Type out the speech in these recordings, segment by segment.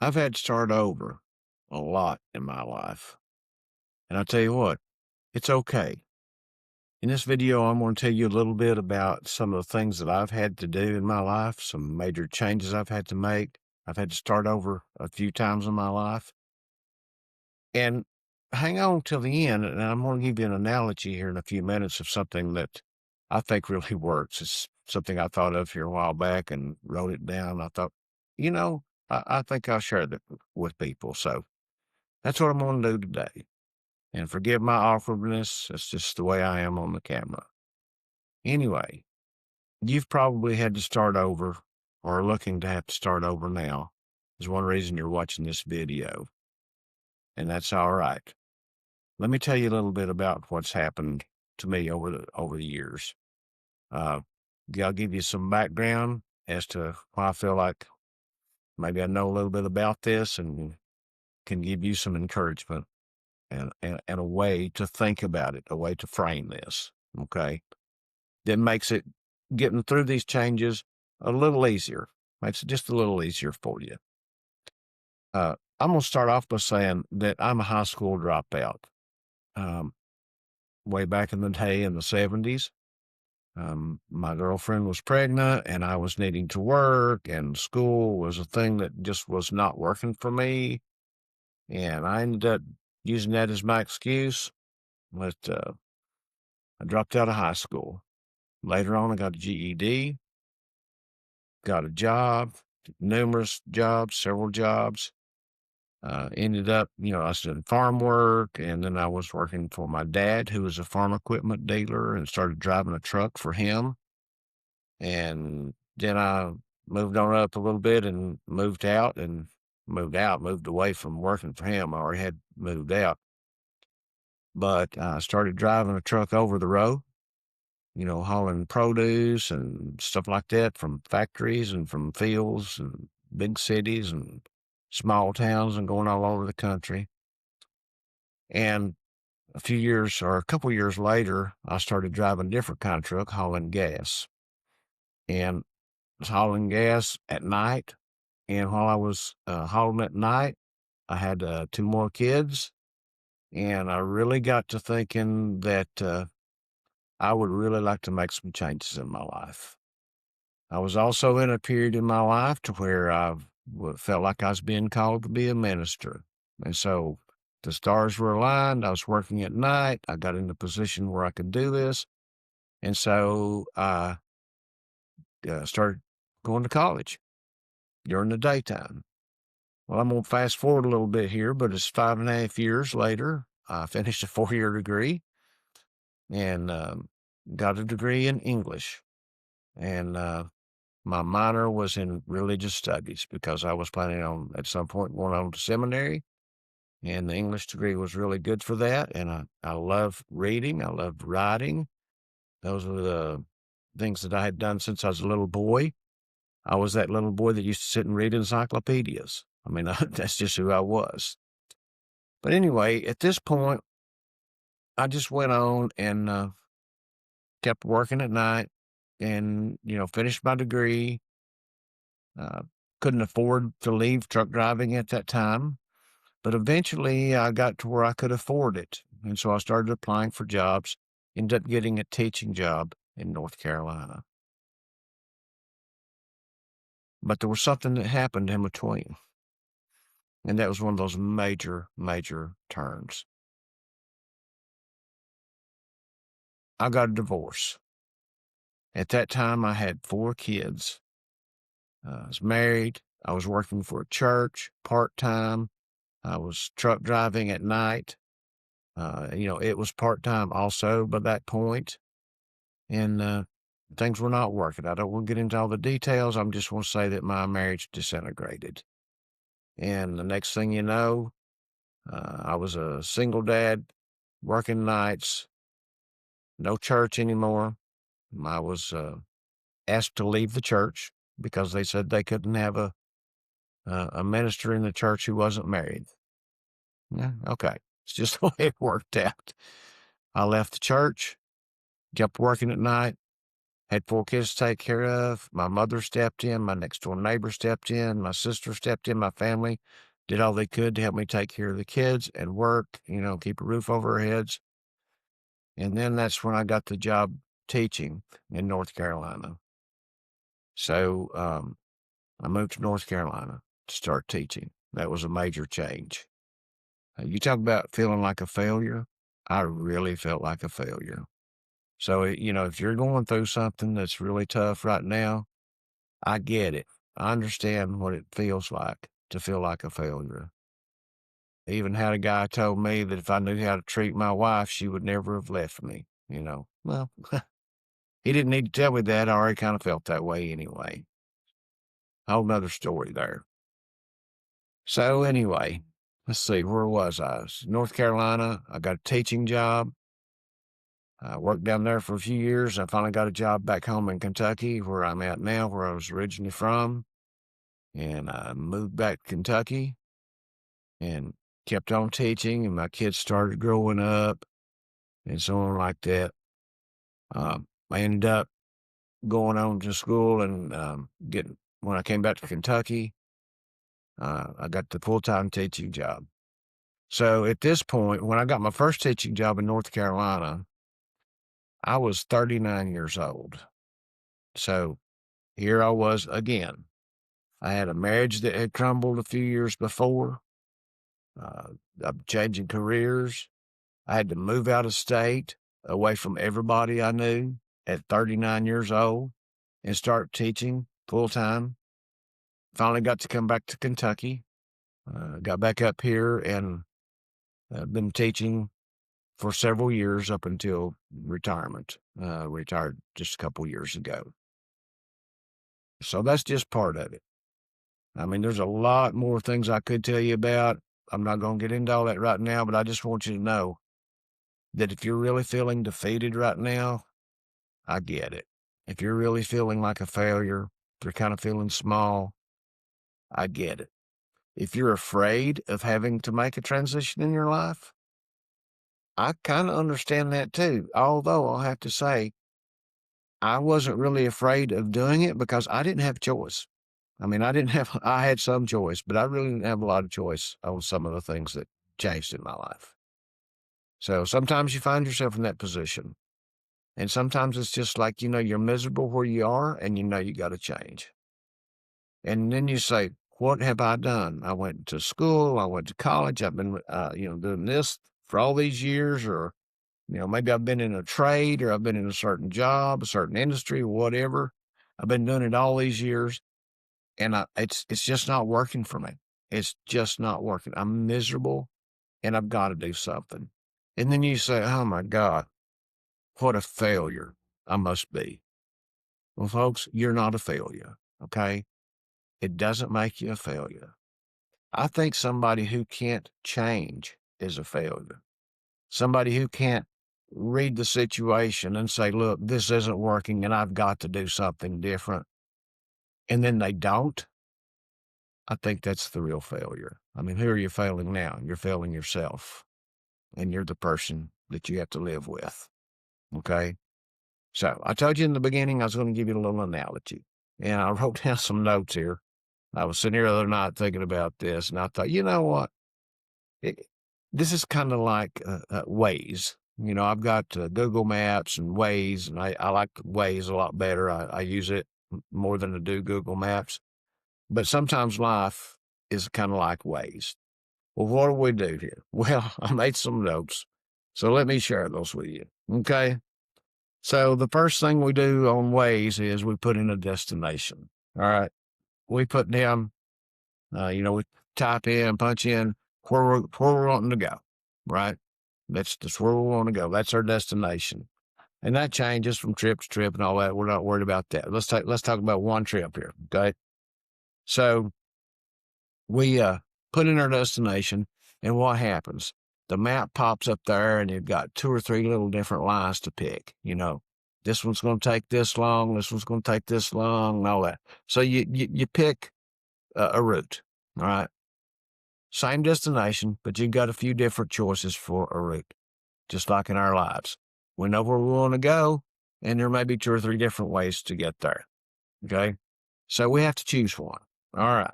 I've had to start over a lot in my life. And I'll tell you what, it's okay. In this video, I'm going to tell you a little bit about some of the things that I've had to do in my life, some major changes I've had to make. I've had to start over a few times in my life. And hang on till the end, and I'm going to give you an analogy here in a few minutes of something that I think really works. It's something I thought of here a while back and wrote it down. I thought, I think I'll share that with people. So that's what I'm going to do today. And forgive my awkwardness. That's just the way I am on the camera. Anyway, you've probably had to start over or are looking to have to start over now. There's one reason you're watching this video, and that's all right. Let me tell you a little bit about what's happened to me over the years. Uh, I'll give you some background as to why I feel like maybe I know a little bit about this and can give you some encouragement and a way to think about it, a way to frame this. Okay. That makes it getting through these changes a little easier. Makes it just a little easier for you. I'm going to start off by saying that I'm a high school dropout. Um, Way back in the day in the 70s, my girlfriend was pregnant and I was needing to work, and school was a thing that just was not working for me. And I ended up using that as my excuse. But I dropped out of high school. Later on, I got a GED, got a job, numerous jobs, several jobs. Ended up, I was doing farm work, and then I was working for my dad, who was a farm equipment dealer, and started driving a truck for him. And then I moved on up a little bit and moved away from working for him. I already had moved out, but I started driving a truck over the road, hauling produce and stuff like that from factories and from fields and big cities and small towns and going all over the country. And a couple years later, I started driving a different kind of truck, hauling gas. And was hauling gas at night. And while I was hauling at night, I had two more kids. And I really got to thinking that I would really like to make some changes in my life. I was also in a period in my life to where felt like I was being called to be a minister. And so the stars were aligned. I was working at night. I got in a position where I could do this. And so I started going to college during the daytime. Well, I'm going to fast forward a little bit here, but it's 5.5 years later. I finished a 4-year degree and got a degree in English. And my minor was in religious studies because I was planning on at some point going on to seminary. And the English degree was really good for that. And I love reading. I loved writing. Those were the things that I had done since I was a little boy. I was that little boy that used to sit and read encyclopedias. I mean, that's just who I was. But anyway, at this point, I just went on and kept working at night and, finished my degree. Uh, couldn't afford to leave truck driving at that time. But eventually I got to where I could afford it. And so I started applying for jobs, ended up getting a teaching job in North Carolina. But there was something that happened in between. And that was one of those major, major turns. I got a divorce. At that time, I had 4 kids. I was married. I was working for a church part-time. I was truck driving at night. It was part-time also by that point. And things were not working. I don't want to get into all the details. I'm just want to say that my marriage disintegrated. And the next thing you know, I was a single dad, working nights, no church anymore. I was asked to leave the church because they said they couldn't have a minister in the church who wasn't married. Yeah, okay. It's just the way it worked out. I left the church, kept working at night, Had 4 kids to take care of. My mother stepped in, my next door neighbor stepped in, my sister stepped in, my family did all they could to help me take care of the kids and work, keep a roof over our heads. And then that's when I got the job teaching in North Carolina. So I moved to North Carolina to start teaching. That was a major change. You talk about feeling like a failure. I really felt like a failure. So, if you're going through something that's really tough right now, I get it. I understand what it feels like to feel like a failure. I even had a guy told me that if I knew how to treat my wife, she would never have left me. Well, he didn't need to tell me that. I already kind of felt that way anyway. Whole nother story there. So anyway, let's see, where was I? I was in North Carolina. I got a teaching job. I worked down there for a few years. I finally got a job back home in Kentucky, where I'm at now, where I was originally from. And I moved back to Kentucky and kept on teaching, and my kids started growing up and so on like that. I ended up going on to school and when I came back to Kentucky, I got the full-time teaching job. So at this point, when I got my first teaching job in North Carolina, I was 39 years old. So here I was again. I had a marriage that had crumbled a few years before. I'm changing careers. I had to move out of state, away from everybody I knew at 39 years old and start teaching full time. Finally got to come back to Kentucky. Got back up here and been teaching for several years up until retirement. Retired just a couple years ago. So that's just part of it. I mean, there's a lot more things I could tell you about. I'm not going to get into all that right now, but I just want you to know that if you're really feeling defeated right now, I get it. If you're really feeling like a failure, if you're kind of feeling small, I get it. If you're afraid of having to make a transition in your life, I kind of understand that too. Although I'll have to say, I wasn't really afraid of doing it because I didn't have choice. I mean, I had some choice, but I really didn't have a lot of choice on some of the things that changed in my life. So sometimes you find yourself in that position. And sometimes it's just like, you're miserable where you are and you got to change. And then you say, what have I done? I went to school. I went to college. I've been, doing this for all these years, or, maybe I've been in a trade or I've been in a certain job, a certain industry, whatever. I've been doing it all these years and it's just not working for me. It's just not working. I'm miserable and I've got to do something. And then you say, oh my God, what a failure I must be. Well, folks, you're not a failure. Okay. It doesn't make you a failure. I think somebody who can't change is a failure. Somebody who can't read the situation and say, look, this isn't working and I've got to do something different. And then they don't. I think that's the real failure. I mean, who are you failing now? You're failing yourself and you're the person that you have to live with. Okay. So I told you in the beginning, I was going to give you a little analogy, and I wrote down some notes here. I was sitting here the other night thinking about this, and I thought, you know what? This is kind of like Waze. I've got Google Maps and Waze, and I like Waze a lot better. I use it more than I do Google Maps. But sometimes life is kind of like Waze. Well, what do we do here? Well, I made some notes, so let me share those with you. Okay. So the first thing we do on Waze is we put in a destination. All right. We put down, we type in, punch in where we're wanting to go. Right. That's where we want to go. That's our destination. And that changes from trip to trip and all that. We're not worried about that. Let's talk about one trip here. Okay. So we put in our destination, and what happens? The map pops up there, and you've got 2 or 3 little different lines to pick. This one's going to take this long, this one's going to take this long, and all that. So you pick a route. All right, same destination, but you've got a few different choices for a route, just like in our lives. We know where we want to go, and there may be 2 or 3 different ways to get there. Okay. So we have to choose one. All right.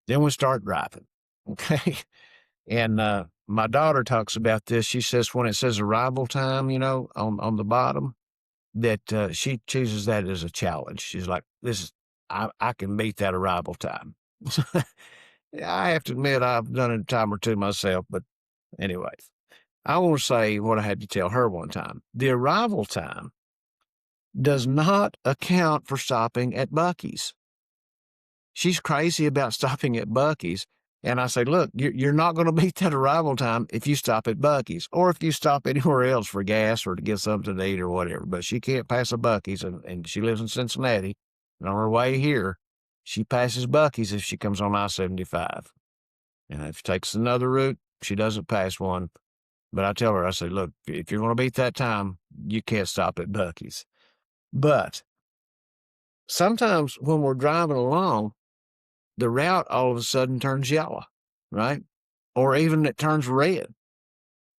Then we start driving. Okay. And my daughter talks about this. She says when it says arrival time, on the bottom, that she chooses that as a challenge. She's like, I can meet that arrival time. I have to admit, I've done it a time or two myself, but anyways, I want to say what I had to tell her one time. The arrival time does not account for stopping at Buc-ee's. She's crazy about stopping at Buc-ee's. And I say, look, you're not going to beat that arrival time if you stop at Buc-ee's or if you stop anywhere else for gas or to get something to eat or whatever. But she can't pass a Buc-ee's, and she lives in Cincinnati. And on her way here, she passes Buc-ee's if she comes on I-75. And if she takes another route, she doesn't pass one. But I tell her, I say, look, if you're going to beat that time, you can't stop at Buc-ee's. But sometimes when we're driving along, the route all of a sudden turns yellow, right? Or even it turns red.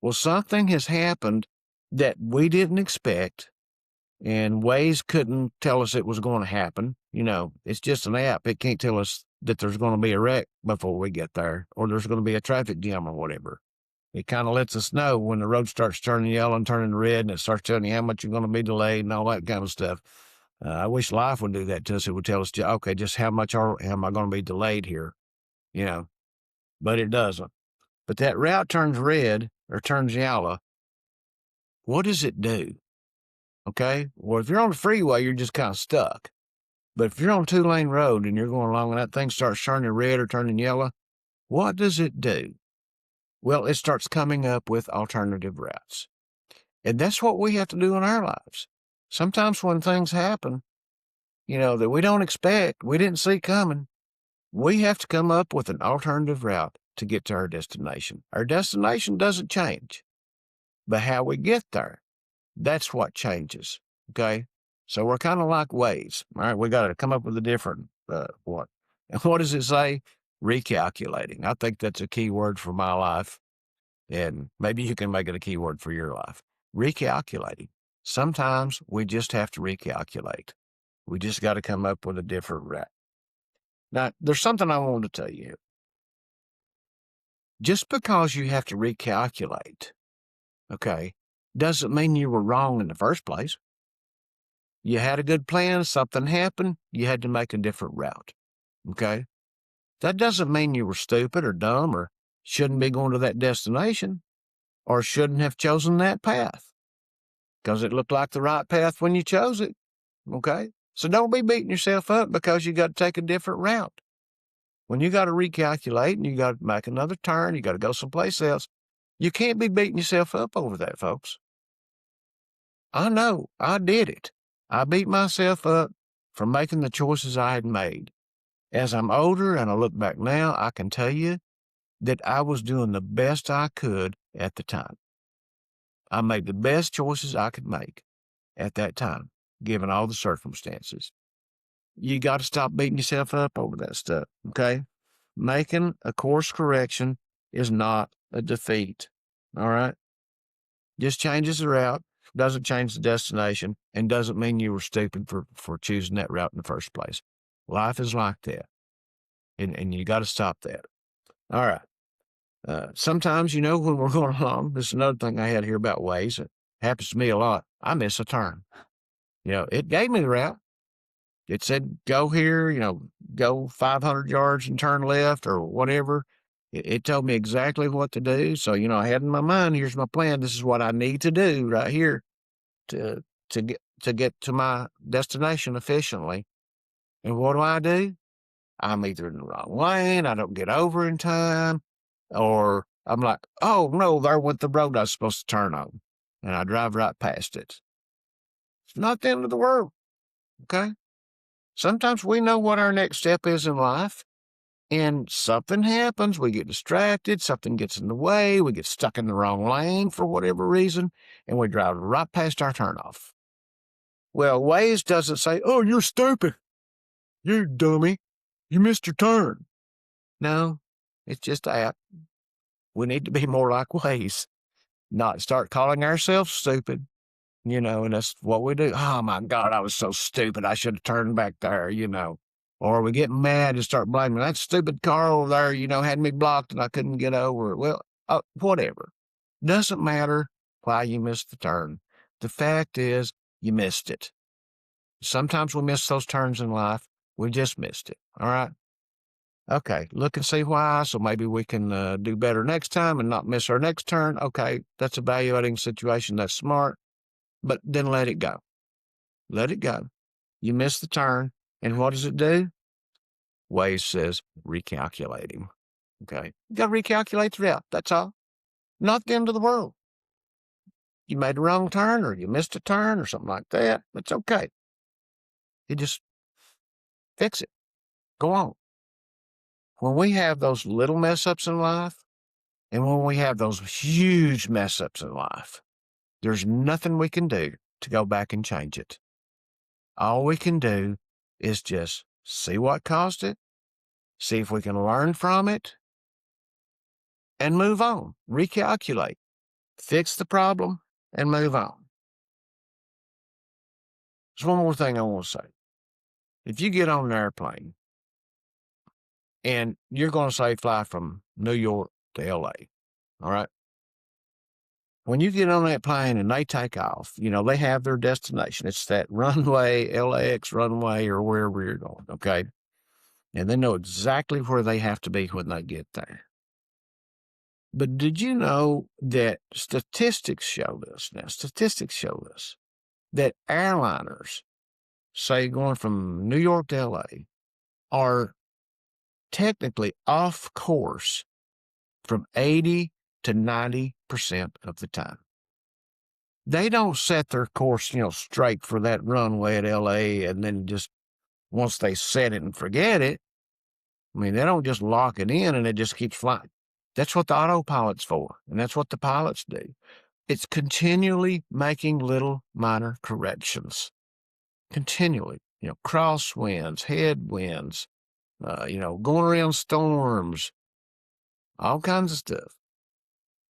Well, something has happened that we didn't expect, and Waze couldn't tell us it was going to happen. It's just an app. It can't tell us that there's going to be a wreck before we get there, or there's going to be a traffic jam or whatever. It kind of lets us know when the road starts turning yellow and turning red, and it starts telling you how much you're going to be delayed and all that kind of stuff. I wish life would do that to us. It would tell us, okay, just how much am I going to be delayed here? But it doesn't. But that route turns red or turns yellow. What does it do? Okay. Well, if you're on the freeway, you're just kind of stuck. But if you're on a 2-lane road and you're going along and that thing starts turning red or turning yellow, what does it do? Well, it starts coming up with alternative routes. And that's what we have to do in our lives. Sometimes when things happen, that we don't expect, we didn't see coming, we have to come up with an alternative route to get to our destination. Our destination doesn't change, but how we get there, that's what changes. Okay. So we're kind of like Waze. All right. We got to come up with a different, what? And what does it say? Recalculating. I think that's a key word for my life. And maybe you can make it a key word for your life. Recalculating. Sometimes we just have to recalculate. We just got to come up with a different route. Now, there's something I wanted to tell you. Just because you have to recalculate, okay, doesn't mean you were wrong in the first place. You had a good plan, something happened, you had to make a different route, okay? That doesn't mean you were stupid or dumb or shouldn't be going to that destination or shouldn't have chosen that path because it looked like the right path when you chose it, okay? So don't be beating yourself up because you got to take a different route. When you got to recalculate and you got to make another turn, you got to go someplace else, you can't be beating yourself up over that, folks. I know, I did it. I beat myself up for making the choices I had made. As I'm older and I look back now, I can tell you that I was doing the best I could at the time. I made the best choices I could make at that time, given all the circumstances. You got to stop beating yourself up over that stuff, okay? Making a course correction is not a defeat, all right? Just changes the route, doesn't change the destination, and doesn't mean you were stupid for choosing that route in the first place. Life is like that, and you got to stop that. All right. Sometimes, when we're going along, this is another thing I had here about Waze. It happens to me a lot. I miss a turn. It gave me the route. It said, go here, go 500 yards and turn left or whatever. It told me exactly what to do. So, I had in my mind, here's my plan. This is what I need to do right here to get to my destination efficiently. And what do? I'm either in the wrong lane, I don't get over in time, or I'm like, oh no, there went the road I was supposed to turn on. And I drive right past it. It's not the end of the world. Okay. Sometimes we know what our next step is in life, and something happens. We get distracted. Something gets in the way. We get stuck in the wrong lane for whatever reason, and we drive right past our turnoff. Well, Waze doesn't say, oh, you're stupid. You dummy. You missed your turn. No, it's just that. We need to be more like Waze, not start calling ourselves stupid, And that's what we do. Oh my God, I was so stupid. I should have turned back there. Or we get mad and start blaming that stupid car over there, had me blocked and I couldn't get over it. Well, whatever. Doesn't matter why you missed the turn. The fact is, you missed it. Sometimes we miss those turns in life. We just missed it. All right. Okay. Look and see why. So maybe we can do better next time and not miss our next turn. Okay. That's evaluating situation. That's smart. But then let it go. Let it go. You missed the turn. And what does it do? Waze says recalculating. Okay. You got to recalculate the route. That's all. Not the end of the world. You made a wrong turn or you missed a turn or something like that. It's okay. You just fix it. Go on. When we have those little mess ups in life and when we have those huge mess ups in life, there's nothing we can do to go back and change it. All we can do is just see what caused it, see if we can learn from it, and move on. Recalculate, fix the problem, and move on. There's one more thing I want to say. If you get on an airplane and you're going to say fly from New York to LA, all right? When you get on that plane and they take off, they have their destination. It's that runway, LAX runway, or wherever you're going, okay? And they know exactly where they have to be when they get there. But did you know that statistics show this? Now, statistics show this, that airliners, say going from New York to LA, are technically off course from 80 to 90% of the time. They don't set their course, straight for that runway at LA and then just once they set it and forget it. I mean, they don't just lock it in and it just keeps flying. That's what the autopilot's for, and that's what the pilots do. It's continually making little minor corrections. Continually, crosswinds, headwinds, going around storms, all kinds of stuff.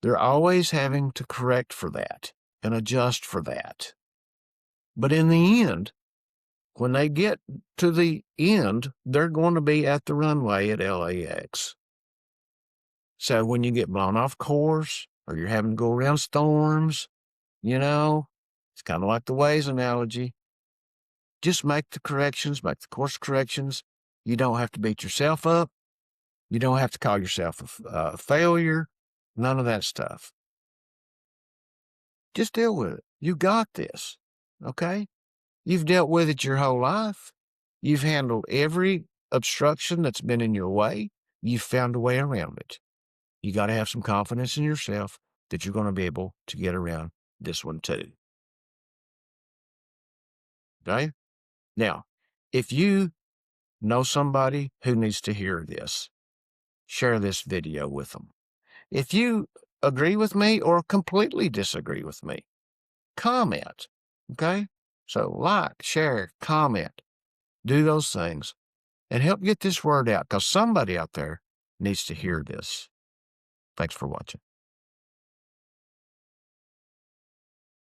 They're always having to correct for that and adjust for that. But in the end, when they get to the end, they're going to be at the runway at LAX. So when you get blown off course or you're having to go around storms, it's kind of like the Waze analogy. Just make the corrections, make the course corrections. You don't have to beat yourself up. You don't have to call yourself a failure. None of that stuff. Just deal with it. You got this, okay? You've dealt with it your whole life. You've handled every obstruction that's been in your way. You've found a way around it. You got to have some confidence in yourself that you're going to be able to get around this one too. Okay? Now, if you know somebody who needs to hear this, share this video with them. If you agree with me or completely disagree with me, comment. Okay? So like, share, comment, do those things and help get this word out because somebody out there needs to hear this. Thanks for watching.